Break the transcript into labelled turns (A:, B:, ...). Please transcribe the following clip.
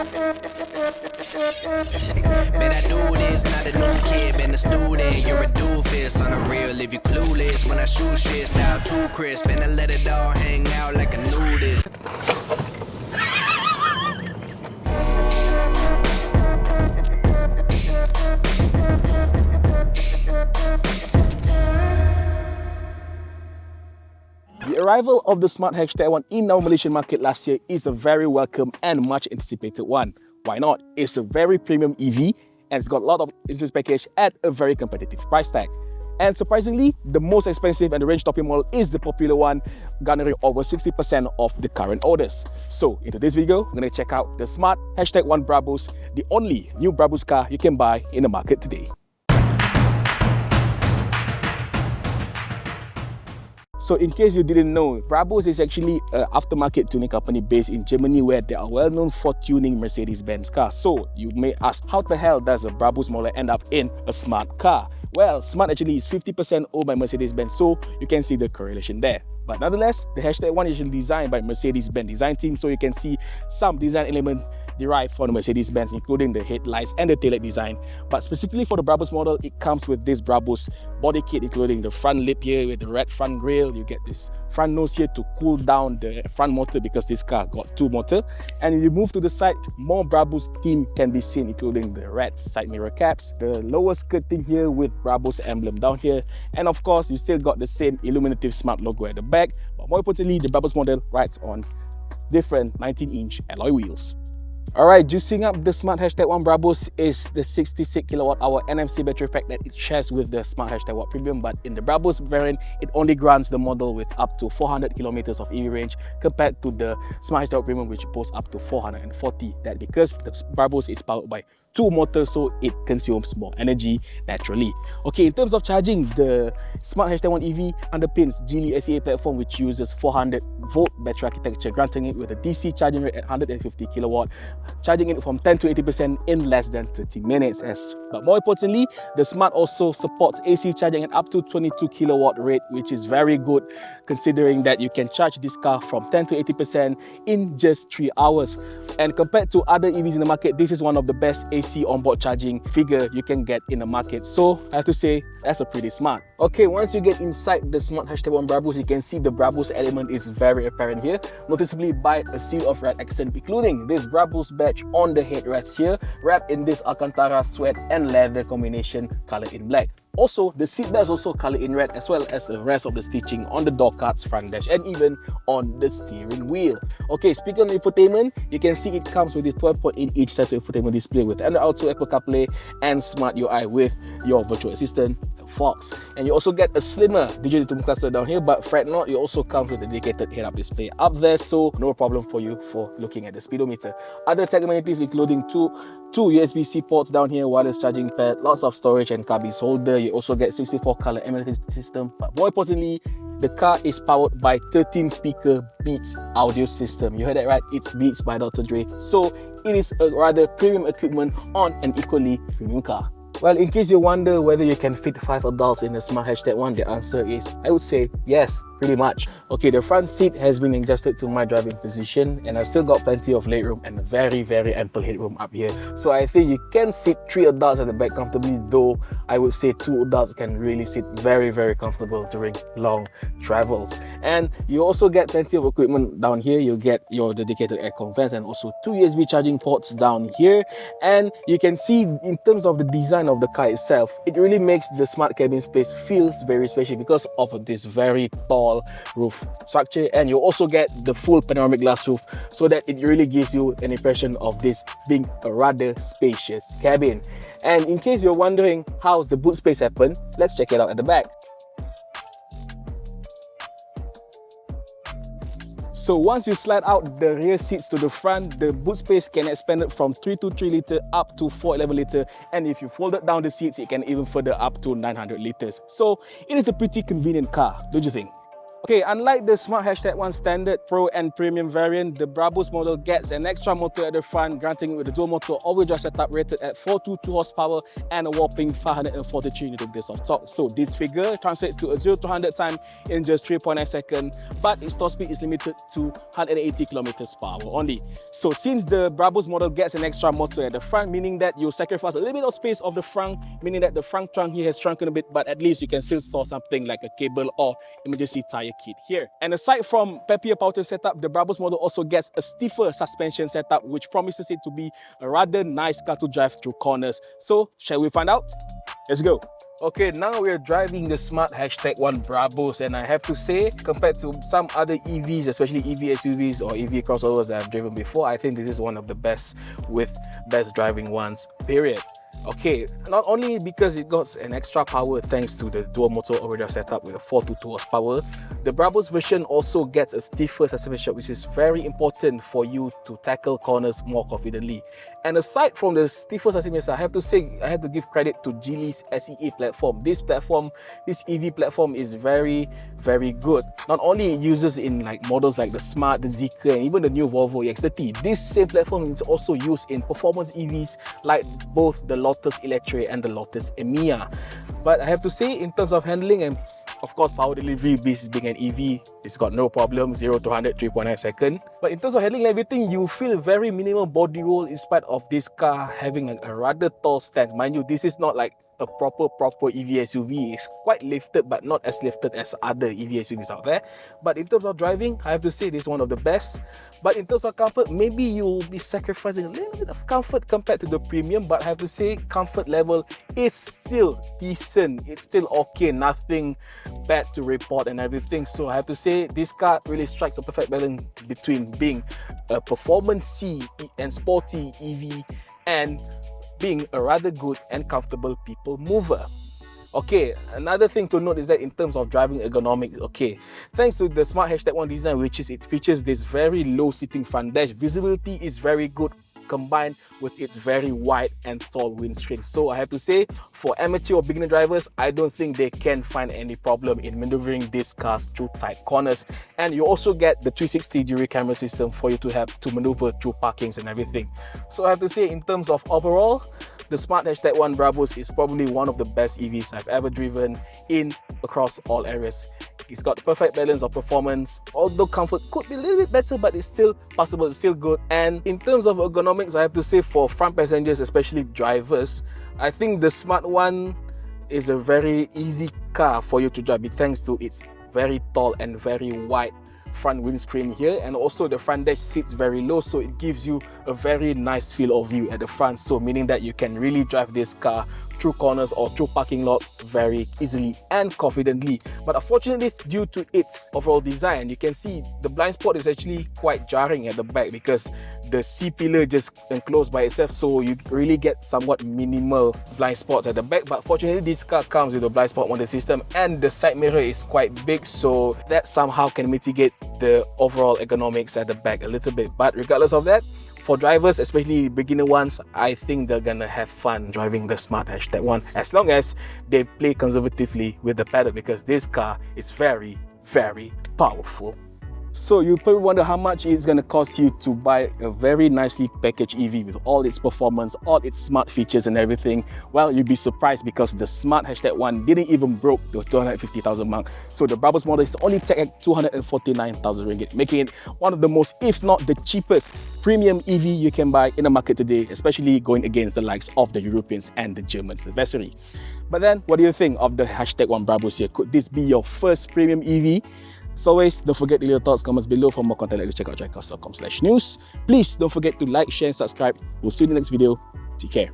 A: Man, I do this, not a new kid, been a student. You're a doofus, on the real if you clueless. When I shoot shit, style too crisp, and I let it all hang out like a nudist.
B: The arrival of the Smart #1 in our Malaysian market last year is a very welcome and much anticipated one. Why not? It's a very premium EV and it's got a lot of insurance package at a very competitive price tag. And surprisingly, the most expensive and the range topping model is the popular one, garnering over 60% of the current orders. So in today's video, we're going to check out the Smart #1 Brabus, the only new Brabus car you can buy in the market today. So in case you didn't know, Brabus is actually an aftermarket tuning company based in Germany where they are well known for tuning Mercedes-Benz cars. So you may ask, how the hell does a Brabus model end up in a Smart car? Well, Smart actually is 50% owned by Mercedes-Benz, so you can see the correlation there. But nonetheless, the #1 is designed by Mercedes-Benz design team, so you can see some design elements derived from the Mercedes-Benz, including the headlights and the taillight design. But specifically for the Brabus model, it comes with this Brabus body kit, including the front lip here with the red front grille. You get this front nose here to cool down the front motor because this car got two motors. And if you move to the side, more Brabus theme can be seen, including the red side mirror caps, the lower skirting here with Brabus emblem down here, and of course you still got the same illuminative Smart logo at the back. But more importantly, the Brabus model rides on different 19-inch alloy wheels. Alright, juicing up the Smart #1 Brabus is the 66 kWh NMC battery pack that it shares with the Smart #1 Premium, but in the Brabus variant, it only grants the model with up to 400 kilometers of EV range compared to the Smart #1 Premium, which boasts up to 440. That because the Brabus is powered by two motors, so it consumes more energy naturally. Okay, in terms of charging, the Smart #1 EV underpins Geely SEA platform, which uses 400 volt battery architecture, granting it with a DC charging rate at 150 kilowatt, charging it from 10 to 80% in less than 30 minutes. But more importantly, the Smart also supports AC charging at up to 22 kilowatt rate, which is very good considering that you can charge this car from 10 to 80% in just 3 hours. And compared to other EVs in the market, this is one of the best AC onboard charging figure you can get in the market. So I have to say, that's a pretty smart. Okay, once you get inside the Smart #1 Brabus, you can see the Brabus element is very apparent here, noticeably by a seal of red accent, including this Brabus badge on the headrest here, wrapped in this Alcantara sweat and leather combination coloured in black. Also, the seatbelt is also coloured in red, as well as the rest of the stitching on the door cards, front dash, and even on the steering wheel. Okay, speaking of infotainment, you can see it comes with this 12.8-inch sensor infotainment display with Android Auto, Apple CarPlay, and Smart UI with your virtual assistant, Fox. And you also get a slimmer digital tune cluster down here, but fret not, it also comes with a dedicated head-up display up there, so no problem for you for looking at the speedometer. Other tech amenities including two USB-C ports down here, wireless charging pad, lots of storage and cubbies holder. You also get 64 color amenity system, but more importantly, the car is powered by 13 speaker Beats audio system. You heard that right, it's Beats by Dr. Dre. So it is a rather premium equipment on an equally premium car. Well, in case you wonder whether you can fit 5 adults in the Smart #1, the answer is, I would say yes, pretty much. Okay, the front seat has been adjusted to my driving position, and I've still got plenty of legroom and very ample headroom up here. So I think you can sit 3 adults at the back comfortably, though I would say 2 adults can really sit very comfortable during long travels. And you also get plenty of equipment down here. You get your dedicated aircon vents and also 2 USB charging ports down here. And you can see in terms of the design of the car itself, it really makes the Smart cabin space feels very special because of this very tall roof structure. And you also get the full panoramic glass roof, so that it really gives you an impression of this being a rather spacious cabin. And in case you're wondering how's the boot space happen, let's check it out at the back. So once you slide out the rear seats to the front, the boot space can expand from 323 litre up to 411 litre, and if you folded down the seats, it can even further up to 900 litres. So it is a pretty convenient car, don't you think? Okay, unlike the Smart #1 standard, Pro and Premium variant, the Brabus model gets an extra motor at the front, granting it with a dual motor all-wheel drive setup rated at 422 horsepower and a whopping 543 Nm of torque. So this figure translates to a 0 to 100 time in just 3.9 seconds, but its top speed is limited to 180 km/h only. So since the Brabus model gets an extra motor at the front, meaning that you sacrifice a little bit of space of the front, meaning that the front trunk here has shrunken a bit, but at least you can still store something like a cable or emergency tire kit here. And aside from peppier powertrain setup, the Brabus model also gets a stiffer suspension setup, which promises it to be a rather nice car to drive through corners. So shall we find out? Let's go. Okay, now we're driving the Smart #1 Brabus, and I have to say, compared to some other EVs, especially EV SUVs or EV crossovers that I've driven before, I think this is one of the best driving ones, period. Okay, not only because it got an extra power thanks to the dual motor all-wheel drive setup with a 422 horsepower, the Brabus version also gets a stiffer suspension, which is very important for you to tackle corners more confidently. And aside from the stiffer suspension, I have to say, I have to give credit to Geely's SEA platform. This EV platform is very, very good. Not only it uses in like models like the Smart, the Zeekr, and even the new Volvo EX30, this same platform is also used in performance EVs like both the Lotus Electric and the Lotus Emeya. But I have to say, in terms of handling and of course power delivery, this being an EV, it's got no problem, 0 to 100, 3.9 seconds. But in terms of handling everything, you feel very minimal body roll in spite of this car having a rather tall stance. Mind you, this is not like a proper EV SUV. It's quite lifted, but not as lifted as other EV SUVs out there. But in terms of driving, I have to say this is one of the best. But in terms of comfort, maybe you'll be sacrificing a little bit of comfort compared to the premium, but I have to say comfort level is still decent. It's still okay, nothing bad to report and everything. So I have to say this car really strikes a perfect balance between being a performance C and sporty EV and being a rather good and comfortable people mover. Okay, another thing to note is that in terms of driving ergonomics, okay, thanks to the Smart #1 design, which is it features this very low sitting front dash, visibility is very good combined with its very wide and tall windscreen. So I have to say, for amateur or beginner drivers, I don't think they can find any problem in maneuvering these cars through tight corners. And you also get the 360-degree camera system for you to have to maneuver through parkings and everything. So I have to say, in terms of overall, the Smart #1 Brabus is probably one of the best EVs I've ever driven in across all areas. It's got the perfect balance of performance, although comfort could be a little bit better, but it's still passable, it's still good. And in terms of ergonomics, I have to say, for front passengers, especially drivers, I think the Smart one is a very easy car for you to drive thanks to its very tall and very wide front windscreen here, and also the front dash sits very low, so it gives you a very nice field of view at the front, so meaning that you can really drive this car through corners or through parking lots very easily and confidently. But unfortunately, due to its overall design, you can see the blind spot is actually quite jarring at the back because the C-pillar just enclosed by itself, so you really get somewhat minimal blind spots at the back. But fortunately, this car comes with a blind spot monitor system and the side mirror is quite big, so that somehow can mitigate the overall ergonomics at the back a little bit. But regardless of that, for drivers, especially beginner ones, I think they're gonna have fun driving the Smart #1 as long as they play conservatively with the pedal, because this car is very, very powerful. So you probably wonder how much it's going to cost you to buy a very nicely packaged EV with all its performance, all its smart features and everything. Well, you'd be surprised because the Smart #1 didn't even broke the 250,000 mark. So the Brabus model is only tagged at 249,000 ringgit, making it one of the most, if not the cheapest, premium EV you can buy in the market today, especially going against the likes of the Europeans and the Germans adversary. But then, what do you think of the #1 Brabus here? Could this be your first premium EV? As always, don't forget to leave your thoughts, comments below. For more content like this, check out caricarz.com/news. Please don't forget to like, share, and subscribe. We'll see you in the next video. Take care.